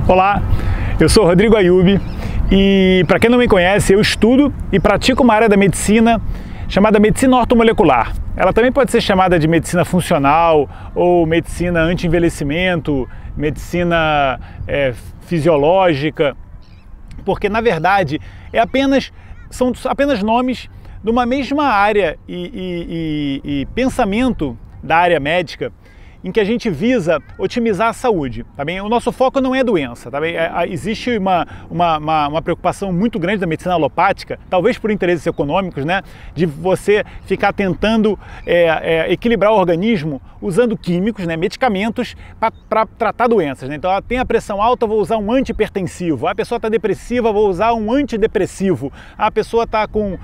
Olá, eu sou Rodrigo Ayub e, para quem não me conhece, eu estudo e pratico uma área da medicina chamada medicina ortomolecular. Ela também pode ser chamada de medicina funcional ou medicina anti-envelhecimento, medicina fisiológica, porque na verdade são apenas nomes de uma mesma área e pensamento da área médica em que a gente visa otimizar a saúde, tá bem? O nosso foco não é doença, tá bem? Existe uma preocupação muito grande da medicina alopática, talvez por interesses econômicos, né? De você ficar tentando equilibrar o organismo usando químicos, né? Medicamentos para tratar doenças, né? Então, ela tem a pressão alta, vou usar um antihipertensivo. A pessoa está depressiva, vou usar um antidepressivo. A pessoa está com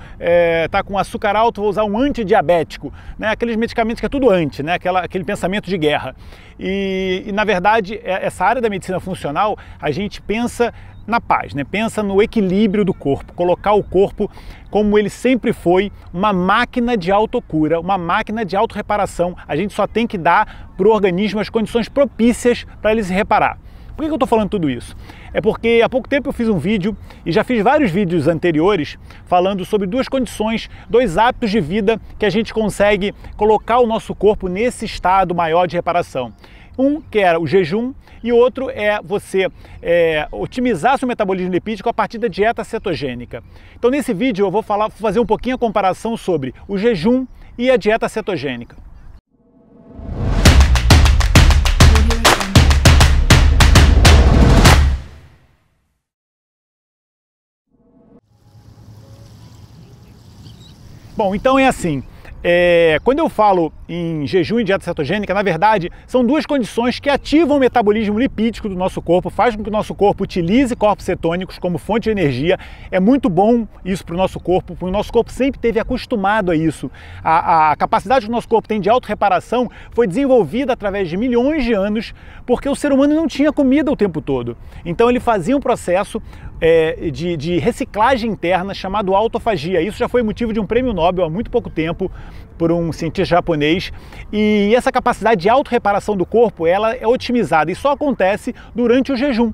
açúcar alto, vou usar um antidiabético, né? Aqueles medicamentos que é tudo anti, né? Aquele pensamento de guerra. E na verdade, essa área da medicina funcional, a gente pensa na paz, né? Pensa no equilíbrio do corpo, colocar o corpo como ele sempre foi, uma máquina de autocura, uma máquina de autorreparação. A gente só tem que dar para o organismo as condições propícias para ele se reparar. Por que eu estou falando tudo isso? É porque há pouco tempo eu fiz um vídeo, e já fiz vários vídeos anteriores, falando sobre duas condições, dois hábitos de vida que a gente consegue colocar o nosso corpo nesse estado maior de reparação. Um que era o jejum e outro é você otimizar seu metabolismo lipídico a partir da dieta cetogênica. Então nesse vídeo eu vou fazer um pouquinho a comparação sobre o jejum e a dieta cetogênica. Bom, então é assim, quando eu falo em jejum e dieta cetogênica, na verdade, são duas condições que ativam o metabolismo lipídico do nosso corpo, faz com que o nosso corpo utilize corpos cetônicos como fonte de energia. É muito bom isso para o nosso corpo, porque o nosso corpo sempre esteve acostumado a isso. A capacidade que o nosso corpo tem de autorreparação foi desenvolvida através de milhões de anos, porque o ser humano não tinha comida o tempo todo. Então ele fazia um processo de reciclagem interna chamado autofagia. Isso já foi motivo de um prêmio Nobel há muito pouco tempo por um cientista japonês, e essa capacidade de autorreparação do corpo ela é otimizada e só acontece durante o jejum.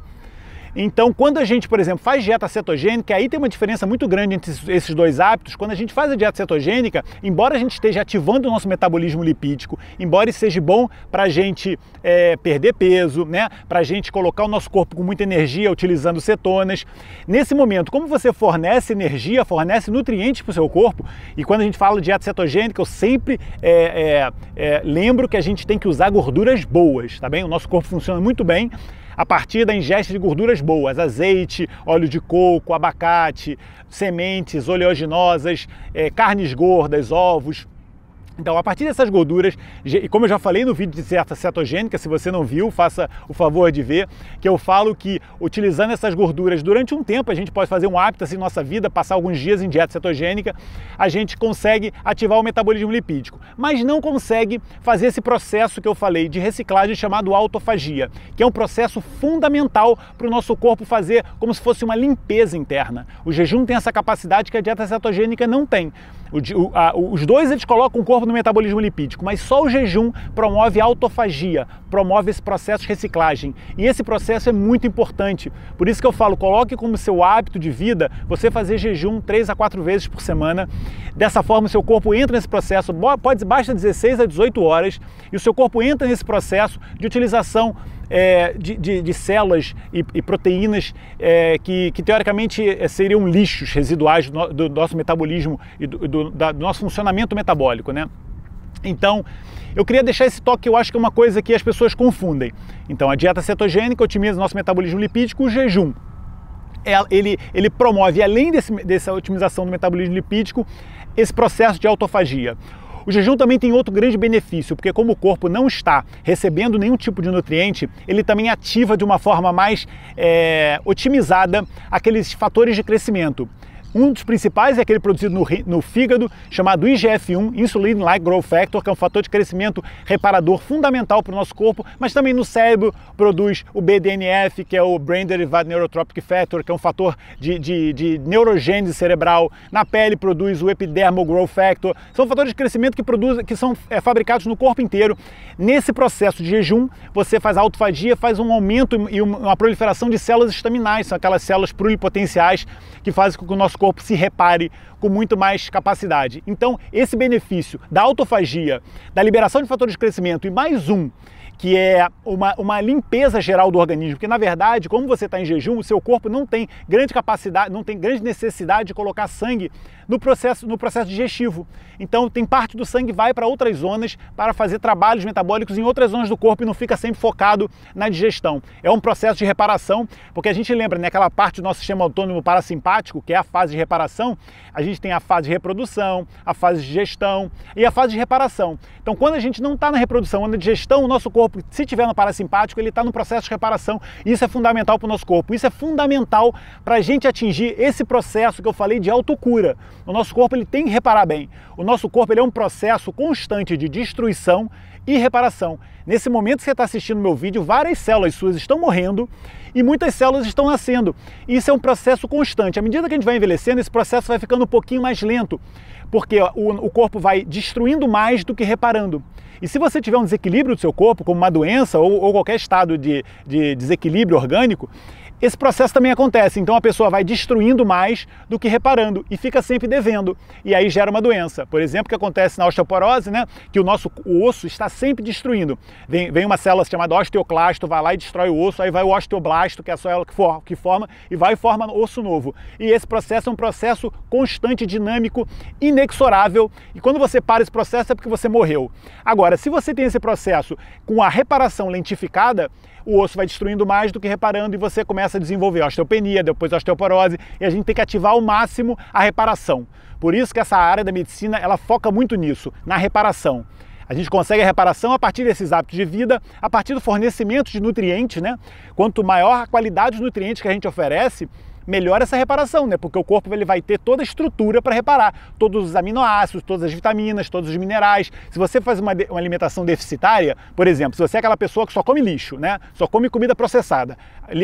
Então, quando a gente, por exemplo, faz dieta cetogênica, aí tem uma diferença muito grande entre esses dois hábitos. Quando a gente faz a dieta cetogênica, embora a gente esteja ativando o nosso metabolismo lipídico, embora isso seja bom para a gente perder peso, né? Para a gente colocar o nosso corpo com muita energia utilizando cetonas, nesse momento, como você fornece energia, fornece nutrientes para o seu corpo, e quando a gente fala de dieta cetogênica, eu sempre lembro que a gente tem que usar gorduras boas, tá bem? O nosso corpo funciona muito bem a partir da ingesta de gorduras boas, azeite, óleo de coco, abacate, sementes oleaginosas, carnes gordas, ovos. Então, a partir dessas gorduras, e como eu já falei no vídeo de dieta cetogênica, se você não viu, faça o favor de ver, que eu falo que utilizando essas gorduras durante um tempo, a gente pode fazer um hábito assim na nossa vida, passar alguns dias em dieta cetogênica, a gente consegue ativar o metabolismo lipídico, mas não consegue fazer esse processo que eu falei de reciclagem chamado autofagia, que é um processo fundamental para o nosso corpo fazer como se fosse uma limpeza interna. O jejum tem essa capacidade que a dieta cetogênica não tem. Os dois eles colocam o corpo no metabolismo lipídico, mas só o jejum promove a autofagia, promove esse processo de reciclagem. E esse processo é muito importante. Por isso que eu falo, coloque como seu hábito de vida você fazer jejum 3 a 4 vezes por semana. Dessa forma, o seu corpo entra nesse processo, basta 16 a 18 horas, e o seu corpo entra nesse processo de utilização de células e proteínas que teoricamente seriam lixos residuais do nosso metabolismo e do nosso funcionamento metabólico, né? Então, eu queria deixar esse toque que eu acho que é uma coisa que as pessoas confundem. Então, a dieta cetogênica otimiza o nosso metabolismo lipídico, o jejum ele promove, além dessa otimização do metabolismo lipídico, esse processo de autofagia. O jejum também tem outro grande benefício, porque como o corpo não está recebendo nenhum tipo de nutriente, ele também ativa de uma forma mais otimizada aqueles fatores de crescimento. Um dos principais é aquele produzido no fígado, chamado IGF-1, Insulin-like Growth Factor, que é um fator de crescimento reparador fundamental para o nosso corpo, mas também no cérebro produz o BDNF, que é o Brain Derived Neurotropic Factor, que é um fator de neurogênese cerebral. Na pele produz o Epidermal Growth Factor. São fatores de crescimento que são fabricados no corpo inteiro. Nesse processo de jejum, você faz autofagia, faz um aumento e uma proliferação de células estaminais, são aquelas células pluripotenciais que fazem com que o nosso corpo se repare com muito mais capacidade. Então, esse benefício da autofagia, da liberação de fatores de crescimento e mais um, que é uma limpeza geral do organismo, porque na verdade, como você está em jejum, o seu corpo não tem grande capacidade, não tem grande necessidade de colocar sangue no processo digestivo. Então tem parte do sangue vai para outras zonas para fazer trabalhos metabólicos em outras zonas do corpo e não fica sempre focado na digestão. É um processo de reparação, porque a gente lembra, né, aquela parte do nosso sistema autônomo parasimpático, que é a fase de reparação, a gente tem a fase de reprodução, a fase de digestão e a fase de reparação. Então quando a gente não está na reprodução ou na digestão, o nosso corpo, se estiver no parasimpático, ele está no processo de reparação. Isso é fundamental para o nosso corpo. Isso é fundamental para a gente atingir esse processo que eu falei de autocura. O nosso corpo ele tem que reparar bem. O nosso corpo ele é um processo constante de destruição e reparação. Nesse momento que você está assistindo meu vídeo, várias células suas estão morrendo e muitas células estão nascendo. Isso é um processo constante. À medida que a gente vai envelhecendo, esse processo vai ficando um pouquinho mais lento, porque o corpo vai destruindo mais do que reparando. E se você tiver um desequilíbrio do seu corpo, como uma doença ou qualquer estado de desequilíbrio orgânico, esse processo também acontece. Então a pessoa vai destruindo mais do que reparando e fica sempre devendo. E aí gera uma doença. Por exemplo, o que acontece na osteoporose, né? Que o osso está sempre destruindo. Vem uma célula chamada osteoclasto, vai lá e destrói o osso, aí vai o osteoblasto, que é a célula que forma, e vai e forma osso novo. E esse processo é um processo constante, dinâmico, inexorável. E quando você para esse processo é porque você morreu. Agora, se você tem esse processo com a reparação lentificada, o osso vai destruindo mais do que reparando e você começa a desenvolver a osteopenia, depois a osteoporose, e a gente tem que ativar ao máximo a reparação. Por isso que essa área da medicina, ela foca muito nisso, na reparação. A gente consegue a reparação a partir desses hábitos de vida, a partir do fornecimento de nutrientes, né? Quanto maior a qualidade dos nutrientes que a gente oferece, melhor essa reparação, né? Porque o corpo ele vai ter toda a estrutura para reparar todos os aminoácidos, todas as vitaminas, todos os minerais. Se você faz uma alimentação deficitária, por exemplo, se você é aquela pessoa que só come lixo, né? Só come comida processada,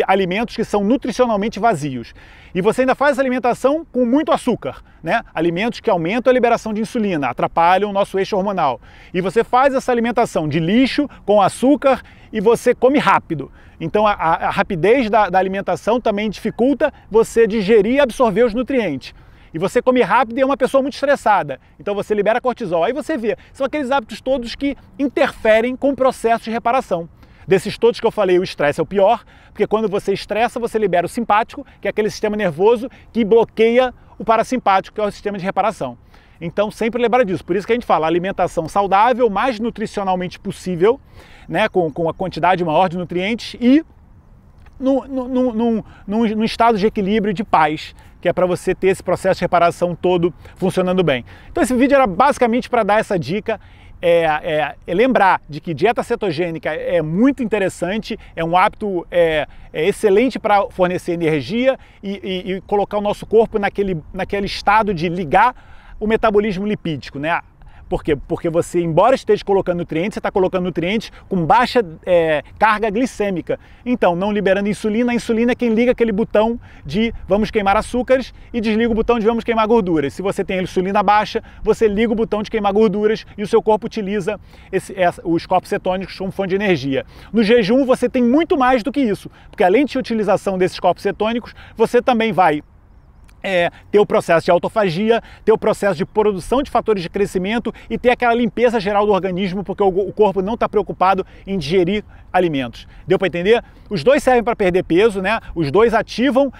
alimentos que são nutricionalmente vazios, e você ainda faz essa alimentação com muito açúcar, né? Alimentos que aumentam a liberação de insulina, atrapalham o nosso eixo hormonal. E você faz essa alimentação de lixo com açúcar e você come rápido. Então a rapidez da alimentação também dificulta você digerir e absorver os nutrientes. E você come rápido e é uma pessoa muito estressada. Então você libera cortisol. Aí você vê, são aqueles hábitos todos que interferem com o processo de reparação. Desses todos que eu falei, o estresse é o pior, porque quando você estressa, você libera o simpático, que é aquele sistema nervoso que bloqueia o parasimpático, que é o sistema de reparação. Então sempre lembrar disso, por isso que a gente fala alimentação saudável, mais nutricionalmente possível, né, com a quantidade maior de nutrientes e num estado de equilíbrio e de paz, que é para você ter esse processo de reparação todo funcionando bem. Então esse vídeo era basicamente para dar essa dica, lembrar de que dieta cetogênica é muito interessante, é um hábito excelente para fornecer energia e colocar o nosso corpo naquele estado de ligar o metabolismo lipídico, né? Por quê? Porque você, embora esteja colocando nutrientes, você está colocando nutrientes com baixa carga glicêmica. Então, não liberando insulina, a insulina é quem liga aquele botão de vamos queimar açúcares e desliga o botão de vamos queimar gorduras. Se você tem a insulina baixa, você liga o botão de queimar gorduras e o seu corpo utiliza os corpos cetônicos como fonte de energia. No jejum, você tem muito mais do que isso, porque além de utilização desses corpos cetônicos, você também vai ter o processo de autofagia, ter o processo de produção de fatores de crescimento e ter aquela limpeza geral do organismo, porque o corpo não está preocupado em digerir alimentos. Deu para entender? Os dois servem para perder peso, né? Os dois ativam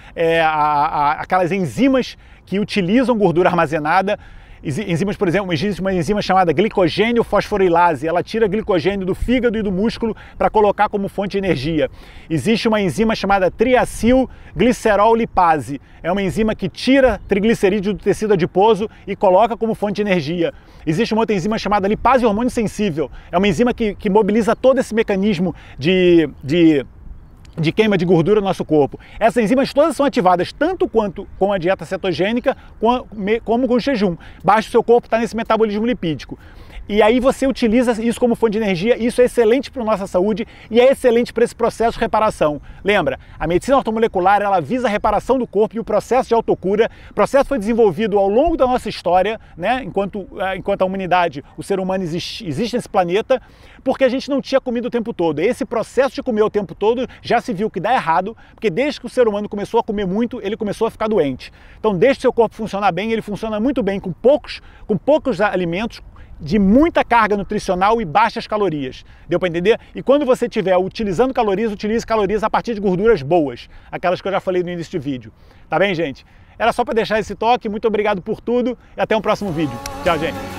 aquelas enzimas que utilizam gordura armazenada. Enzimas, por exemplo, existe uma enzima chamada glicogênio fosforilase, ela tira glicogênio do fígado e do músculo para colocar como fonte de energia. Existe uma enzima chamada triacilglicerol lipase, é uma enzima que tira triglicerídeos do tecido adiposo e coloca como fonte de energia. Existe uma outra enzima chamada lipase hormônio sensível, é uma enzima que mobiliza todo esse mecanismo de de queima de gordura no nosso corpo. Essas enzimas todas são ativadas tanto quanto com a dieta cetogênica como com o jejum. Basta o seu corpo estar nesse metabolismo lipídico. E aí você utiliza isso como fonte de energia, isso é excelente para a nossa saúde e é excelente para esse processo de reparação. Lembra, a medicina ortomolecular, ela visa a reparação do corpo e o processo de autocura. O processo foi desenvolvido ao longo da nossa história, né? Enquanto a humanidade, o ser humano existe nesse planeta, porque a gente não tinha comido o tempo todo. Esse processo de comer o tempo todo já se viu que dá errado, porque desde que o ser humano começou a comer muito, ele começou a ficar doente. Então, desde o seu corpo funcionar bem, ele funciona muito bem com poucos alimentos, de muita carga nutricional e baixas calorias. Deu para entender? E quando você estiver utilizando calorias, utilize calorias a partir de gorduras boas, aquelas que eu já falei no início do vídeo. Tá bem, gente? Era só para deixar esse toque. Muito obrigado por tudo e até um próximo vídeo. Tchau, gente!